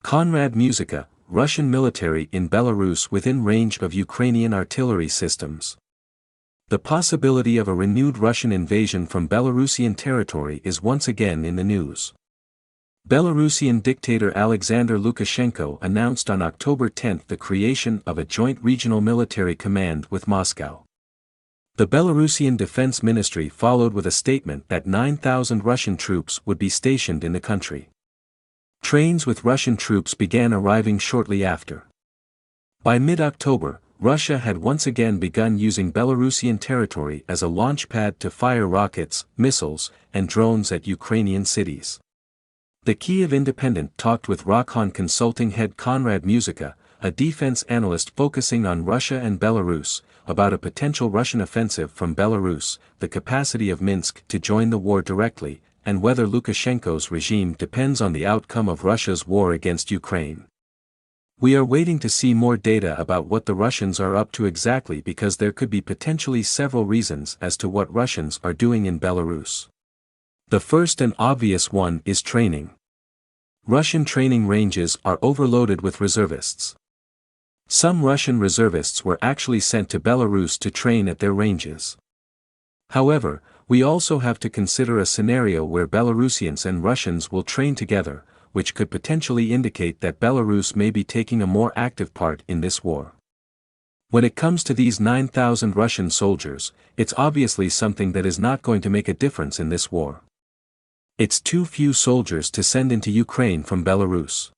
Konrad Muzyka, Russian military in Belarus within range of Ukrainian artillery systems. The possibility of a renewed Russian invasion from Belarusian territory is once again in the news. Belarusian dictator Alexander Lukashenko announced on October 10 the creation of a joint regional military command with Moscow. The Belarusian Defense Ministry followed with a statement that 9,000 Russian troops would be stationed in the country. Trains with Russian troops began arriving shortly after. By mid-October, Russia had once again begun using Belarusian territory as a launchpad to fire rockets, missiles, and drones at Ukrainian cities. The Kyiv Independent talked with Rochan consulting head Konrad Muzyka, a defense analyst focusing on Russia and Belarus, about a potential Russian offensive from Belarus, the capacity of Minsk to join the war directly, and whether Lukashenko's regime depends on the outcome of Russia's war against Ukraine. We are waiting to see more data about what the Russians are up to exactly, because there could be potentially several reasons as to what Russians are doing in Belarus. The first and obvious one is training. Russian training ranges are overloaded with reservists. Some Russian reservists were actually sent to Belarus to train at their ranges. However, we also have to consider a scenario where Belarusians and Russians will train together, which could potentially indicate that Belarus may be taking a more active part in this war. When it comes to these 9,000 Russian soldiers, it's obviously something that is not going to make a difference in this war. It's too few soldiers to send into Ukraine from Belarus.